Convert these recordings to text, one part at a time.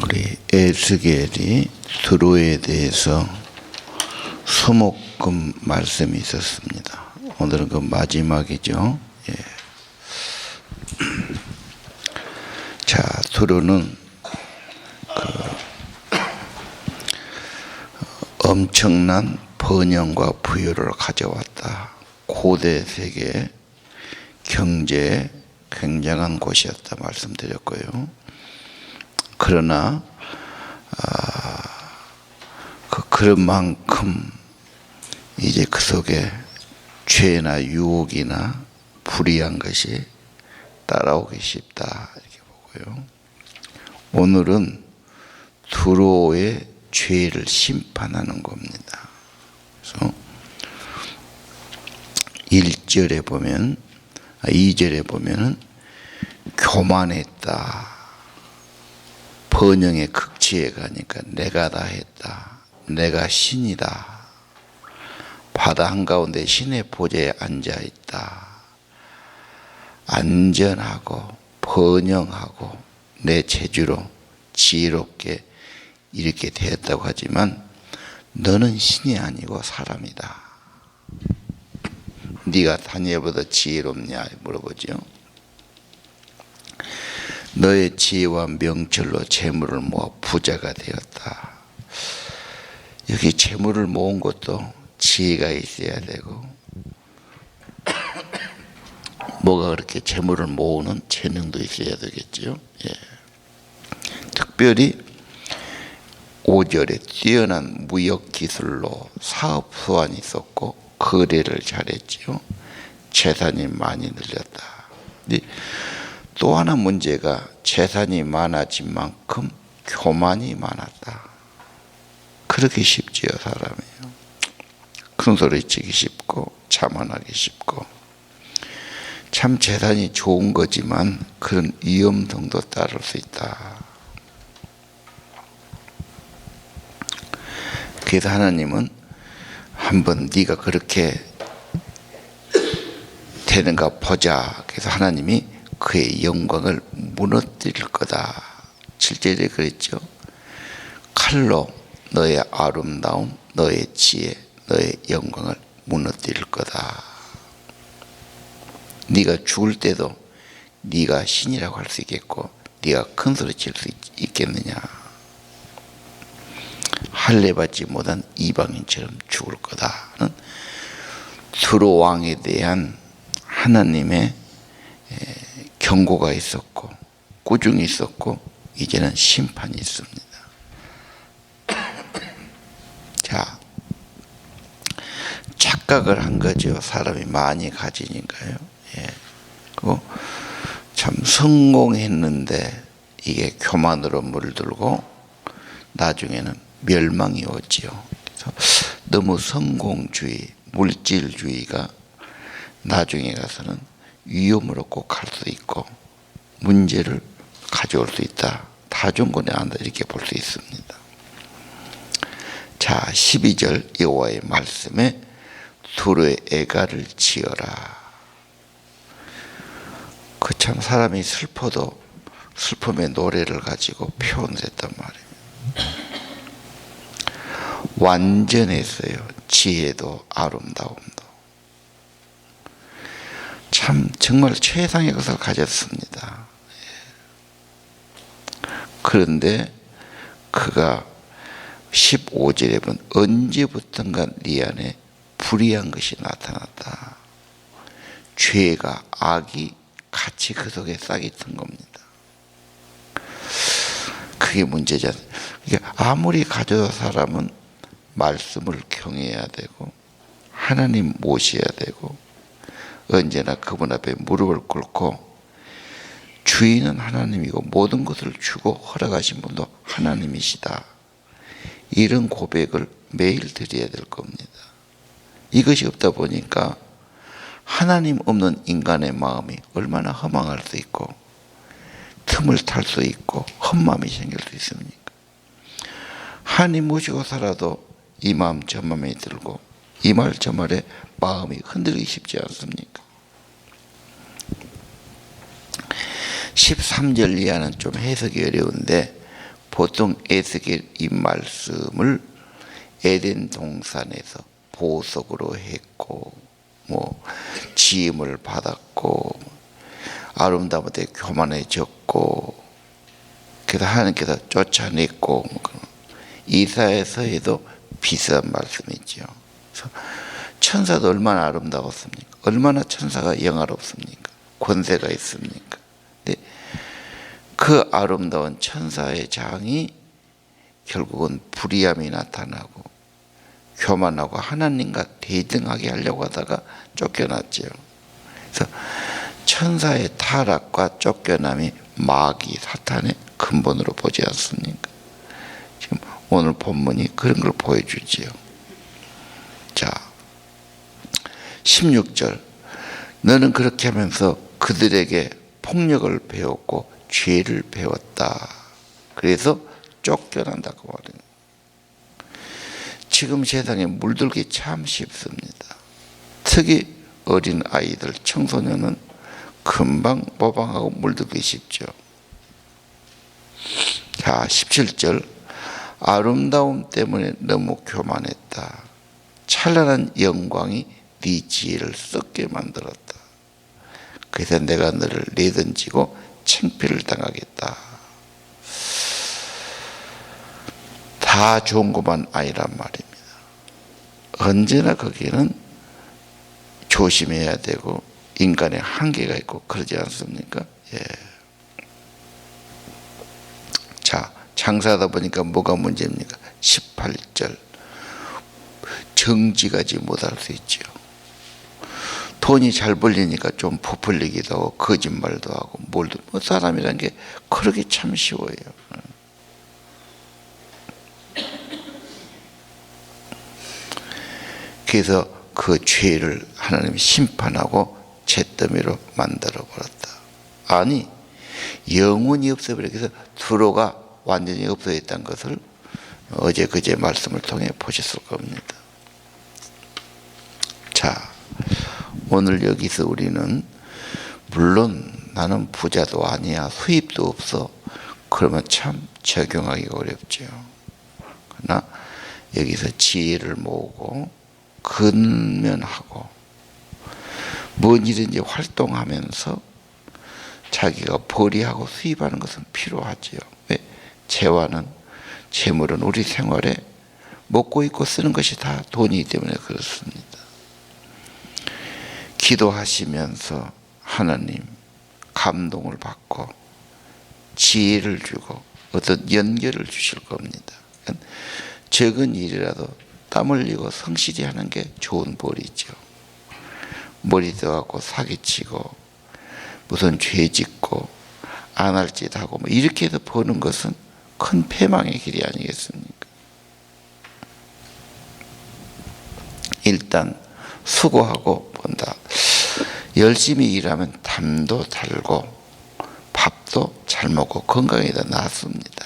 우리 에스겔이 두로에 대해서 수목금 말씀이 있었습니다. 오늘은 그 마지막이죠. 예. 자, 두로는 엄청난 번영과 부유를 가져왔다. 고대 세계 경제에 굉장한 곳이었다 말씀드렸고요. 그러나 그런 만큼 이제 그 속에 죄나 유혹이나 불의한 것이 따라오기 쉽다 이렇게 보고요. 오늘은 두로의 죄를 심판하는 겁니다. 그래서 1절에 보면 2절에 보면은 교만했다. 번영의 극치에 가니까 내가 다 했다. 내가 신이다. 바다 한가운데 신의 보좌에 앉아있다. 안전하고 번영하고 내 재주로 지혜롭게 이렇게 되었다고 하지만 너는 신이 아니고 사람이다. 네가 다니엘보다 지혜롭냐 물어보죠. 너의 지혜와 명철로 재물을 모아 부자가 되었다. 여기 재물을 모은 것도 지혜가 있어야 되고 뭐가 그렇게 재물을 모으는 재능도 있어야 되겠죠. 예. 특별히 5절에 뛰어난 무역 기술로 사업 수완이 있었고 거래를 잘했죠. 재산이 많이 늘렸다. 또 하나 문제가 재산이 많아진 만큼 교만이 많았다. 그렇게 쉽지요, 사람이요. 큰 소리 치기 쉽고 자만하기 쉽고 참 재산이 좋은 거지만 그런 위험성도 따를 수 있다. 그래서 하나님은 한번 네가 그렇게 되는가 보자. 그래서 하나님이 그의 영광을 무너뜨릴 거다. 7절에 그랬죠. 칼로 너의 아름다움, 너의 지혜, 너의 영광을 무너뜨릴 거다. 네가 죽을 때도 네가 신이라고 할 수 있겠고 네가 큰 소리 칠 수 있겠느냐. 할례받지 못한 이방인처럼 죽을 거다는 두로 왕에 대한 하나님의 경고가 있었고 꾸중이 있었고 이제는 심판이 있습니다. 자, 착각을 한 거죠. 사람이 많이 가지니까요. 예. 그리고 참 성공했는데 이게 교만으로 물들고 나중에는 멸망이 오지요. 그래서 너무 성공주의, 물질주의가 나중에 가서는 위험으로 꼭 갈 수 있고 문제를 가져올 수 있다. 다중권에 한다 이렇게 볼 수 있습니다. 자, 12절 여호와의 말씀에 두로의 애가를 지어라. 그 참 사람이 슬퍼도 슬픔의 노래를 가지고 표현을 했단 말이에요. 완전했어요. 지혜도 아름다움도. 참 정말 최상의 것을 가졌습니다. 그런데 그가 15절에 보면 언제부턴가 네 안에 불의한 것이 나타났다. 죄가 악이 같이 그 속에 싹이 튼 겁니다. 그게 문제잖아요. 아무리 가져도 사람은 말씀을 경외해야 되고 하나님 모셔야 되고 언제나 그분 앞에 무릎을 꿇고 주인은 하나님이고 모든 것을 주고 허락하신 분도 하나님이시다. 이런 고백을 매일 드려야 될 겁니다. 이것이 없다 보니까 하나님 없는 인간의 마음이 얼마나 허망할 수 있고 틈을 탈 수 있고 헛마음이 생길 수 있습니까? 하나님 모시고 살아도 이 마음 저 마음이 들고 이 말 저 말에 마음이 흔들리기 쉽지 않습니까? 13절 이하는 좀 해석이 어려운데 보통 에스겔 이 말씀을 에덴 동산에서 보석으로 했고 지임을 받았고 아름다움에 교만해졌고 그래서 하나님께서 쫓아냈고 이사야서에도 비슷한 말씀이죠. 그래서 천사도 얼마나 아름다웠습니까? 얼마나 천사가 영화롭습니까? 권세가 있습니까? 근데 그 아름다운 천사의 장이 결국은 불의함이 나타나고 교만하고 하나님과 대등하게 하려고 하다가 쫓겨났죠. 그래서 천사의 타락과 쫓겨남이 마귀 사탄의 근본으로 보지 않습니까? 지금 오늘 본문이 그런 걸 보여주지요. 자, 16절. 너는 그렇게 하면서 그들에게 폭력을 배웠고 죄를 배웠다. 그래서 쫓겨난다고 말해요. 지금 세상에 물들기 참 쉽습니다. 특히 어린 아이들, 청소년은 금방 모방하고 물들기 쉽죠. 자, 17절. 아름다움 때문에 너무 교만했다. 찬란한 영광이 네 지혜를 썩게 만들었다. 그래서 내가 너를 내던지고 창피를 당하겠다. 다 좋은 것만 아니란 말입니다. 언제나 거기에는 조심해야 되고 인간의 한계가 있고 그러지 않습니까? 예. 자, 장사하다 보니까 뭐가 문제입니까? 18절. 정직하지 못할 수 있죠. 돈이 잘 벌리니까 좀 부풀리기도 하고 거짓말도 하고 사람이란 게 그렇게 참 쉬워요. 그래서 그 죄를 하나님이 심판하고 잿더미로 만들어 버렸다. 아니, 영혼이 없어버리고 그래서 두로가 완전히 없어졌다는 것을 어제 그제 말씀을 통해 보셨을 겁니다. 자, 오늘 여기서 우리는 물론 나는 부자도 아니야, 수입도 없어, 그러면 참 적용하기가 어렵죠. 그러나 여기서 지혜를 모으고 근면하고 뭔 일인지 활동하면서 자기가 벌이하고 수입하는 것은 필요하지요. 왜? 재물은 우리 생활에 먹고 입고 쓰는 것이 다 돈이기 때문에 그렇습니다. 기도하시면서 하나님 감동을 받고 지혜를 주고 어떤 연결을 주실 겁니다. 적은 일이라도 땀 흘리고 성실히 하는 게 좋은 벌이죠. 머리 떠갖고 사기치고 무슨 죄 짓고 안 할 짓 하고 이렇게 해서 버는 것은 큰 패망의 길이 아니겠습니까? 일단 수고하고 번다. 열심히 일하면 담도 달고 밥도 잘 먹고 건강에 더 낫습니다.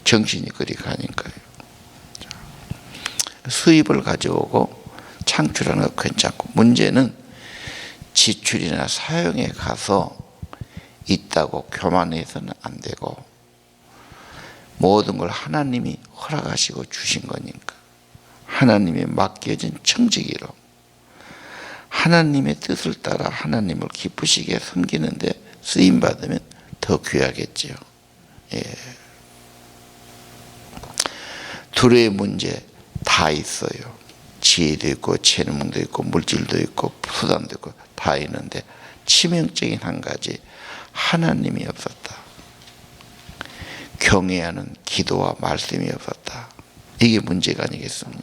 정신이 그리 가니까요. 수입을 가져오고 창출하는 거 괜찮고, 문제는 지출이나 사용에 가서 있다고 교만해서는 안 되고 모든 걸 하나님이 허락하시고 주신 거니까 하나님이 맡겨진 청지기로 하나님의 뜻을 따라 하나님을 기쁘시게 섬기는데 쓰임받으면 더 귀하겠지요. 예. 둘의 문제 다 있어요. 지혜도 있고 재능도 있고 물질도 있고 수단도 있고 다 있는데 치명적인 한 가지, 하나님이 없었다. 경외하는 기도와 말씀이 없었다. 이게 문제가 아니겠습니까?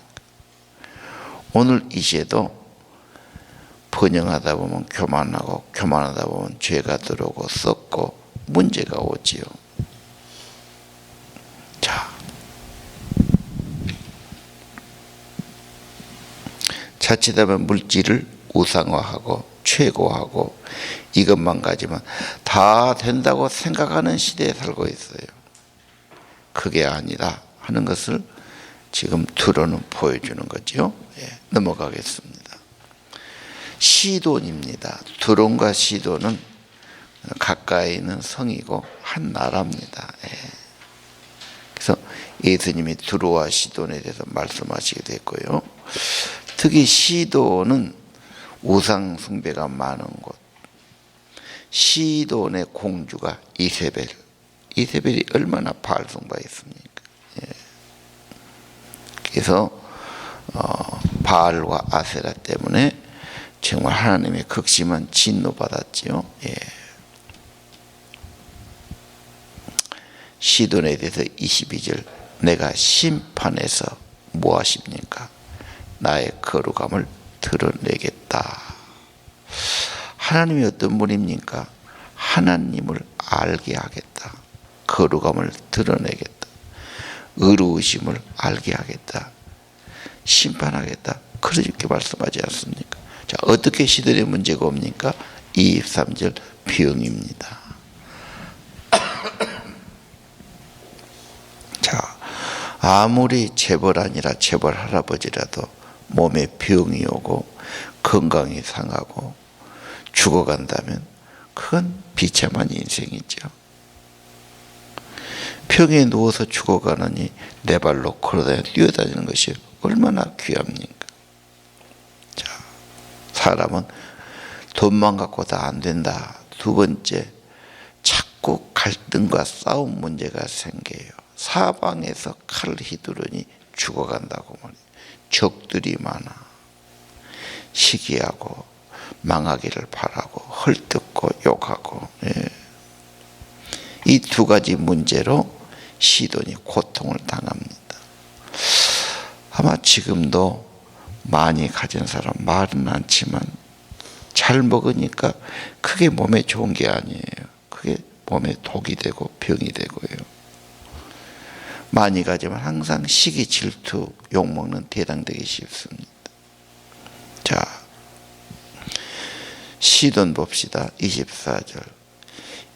오늘 이 시에도 번영하다 보면 교만하고 교만하다 보면 죄가 들어오고 썩고 문제가 오지요. 자, 자칫하면 물질을 우상화하고 최고하고 이것만 가지면 다 된다고 생각하는 시대에 살고 있어요. 그게 아니다 하는 것을 지금 두로는 보여주는 거죠. 예, 넘어가겠습니다. 시돈입니다. 두론과 시돈은 가까이 있는 성이고 한 나라입니다. 예. 예수님이 두로와 시돈에 대해서 말씀하시게 됐고요. 특히 시돈은 우상 숭배가 많은 곳. 시돈의 공주가 이세벨. 이세벨이 얼마나 바알 숭배했습니까? 예. 그래서 바알과 아세라 때문에 정말 하나님의 극심한 진노받았지요. 예. 시돈에 대해서 22절, 내가 심판해서 무엇입니까? 나의 거룩함을 드러내겠다. 하나님이 어떤 분입니까? 하나님을 알게 하겠다. 거룩함을 드러내겠다. 의로우심을 알게 하겠다. 심판하겠다. 그렇게 말씀하지 않습니까? 자, 어떻게 시들의 문제가 옵니까? 23절 병입니다. 자, 아무리 재벌 아니라 재벌 할아버지라도 몸에 병이 오고 건강이 상하고 죽어간다면 그건 비참한 인생이죠. 병에 누워서 죽어가느니 내 발로 걸어다니며 뛰어다니는 것이 얼마나 귀합니까? 자, 사람은 돈만 갖고 다 안 된다. 두 번째, 자꾸 갈등과 싸움 문제가 생겨요. 사방에서 칼을 휘두르니 죽어간다고 말이에요. 적들이 많아. 시기하고 망하기를 바라고 헐뜯고 욕하고. 예. 이 두 가지 문제로 시돈이 고통을 당합니다. 아마 지금도 많이 가진 사람 말은 않지만 잘 먹으니까 그게 몸에 좋은 게 아니에요. 그게 몸에 독이 되고 병이 되고요. 많이 가지만 항상 시기, 질투, 욕먹는 대당되기 쉽습니다. 자, 시돈 봅시다. 24절.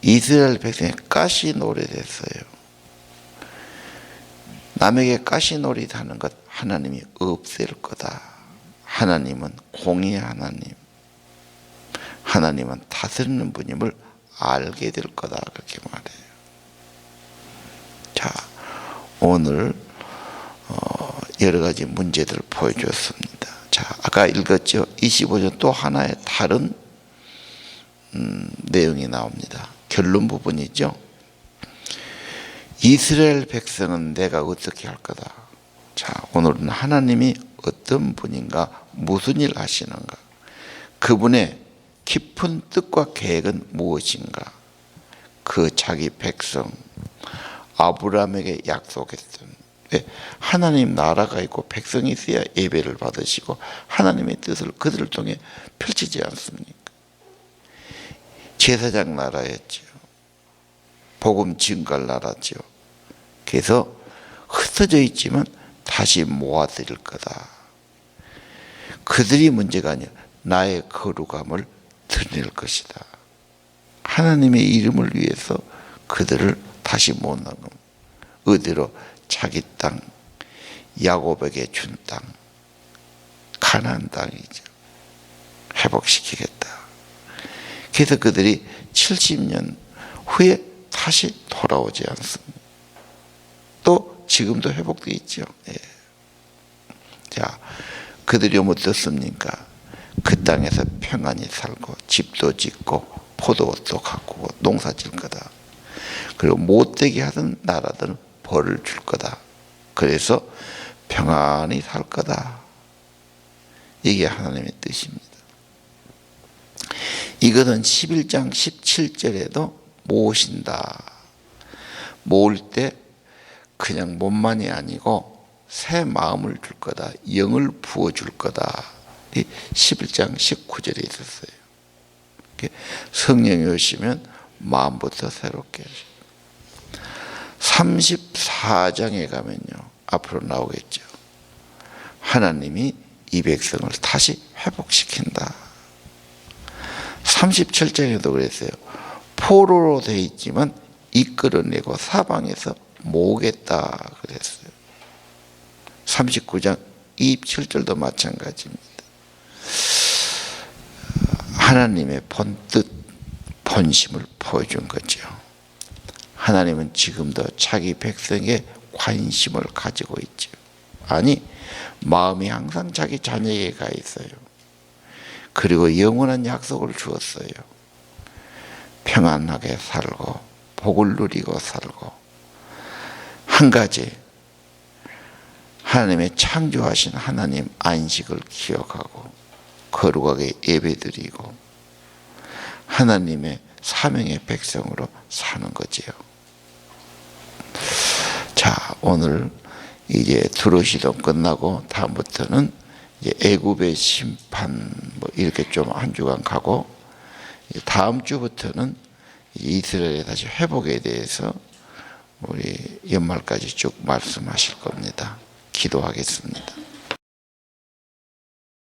이스라엘 백성이 가시놀이 됐어요. 남에게 가시놀이 하는 것 하나님이 없앨 거다. 하나님은 공의의 하나님. 하나님은 다스리는 분임을 알게 될 거다. 그렇게 말해요. 자, 오늘 여러 가지 문제들을 보여줬습니다. 자, 아까 읽었죠. 25절 또 하나의 다른 내용이 나옵니다. 결론 부분이죠. 이스라엘 백성은 내가 어떻게 할 거다. 자, 오늘은 하나님이 어떤 분인가, 무슨 일 하시는가, 그분의 깊은 뜻과 계획은 무엇인가, 그 자기 백성 아브라함에게 약속했던, 하나님 나라가 있고 백성이 있어야 예배를 받으시고 하나님의 뜻을 그들을 통해 펼치지 않습니까? 제사장 나라였죠. 복음 증거할 나라죠. 그래서 흩어져 있지만 다시 모아드릴 거다. 그들이 문제가 아니라 나의 거룩함을 드러낼 것이다. 하나님의 이름을 위해서 그들을 다시 모으는 겁니다. 어디로? 자기 땅, 야곱에게 준 땅, 가나안 땅이죠. 회복시키겠다. 그래서 그들이 70년 후에 다시 돌아오지 않습니다. 또 지금도 회복되어 있죠. 예. 자, 그들이 어떻습니까? 그 땅에서 평안히 살고 집도 짓고 포도도 가꾸고 농사 질 거다. 그리고 못되게 하던 나라들은 벌을 줄 거다. 그래서 평안히 살 거다. 이게 하나님의 뜻입니다. 이것은 11장 17절에도 모으신다. 모을 때 그냥 몸만이 아니고 새 마음을 줄 거다. 영을 부어줄 거다. 이 11장 19절에 있었어요. 성령이 오시면 마음부터 새롭게 하십니다. 34장에 가면요, 앞으로 나오겠죠. 하나님이 이 백성을 다시 회복시킨다. 37장에도 그랬어요. 포로로 되어 있지만 이끌어내고 사방에서 모으겠다 그랬어요. 39장 27절도 마찬가지입니다. 하나님의 본뜻, 본심을 보여준 거죠. 하나님은 지금도 자기 백성에게 관심을 가지고 있죠. 아니, 마음이 항상 자기 자녀에게 가 있어요. 그리고 영원한 약속을 주었어요. 평안하게 살고 복을 누리고 살고, 한 가지, 하나님의 창조하신 하나님 안식을 기억하고 거룩하게 예배드리고 하나님의 사명의 백성으로 사는 거지요. 자, 오늘 이제 두루시동 끝나고 다음부터는 이제 애굽의 심판 뭐 이렇게 좀 한 주간 가고, 다음 주부터는 이스라엘의 다시 회복에 대해서 우리 연말까지 쭉 말씀하실 겁니다. 기도하겠습니다.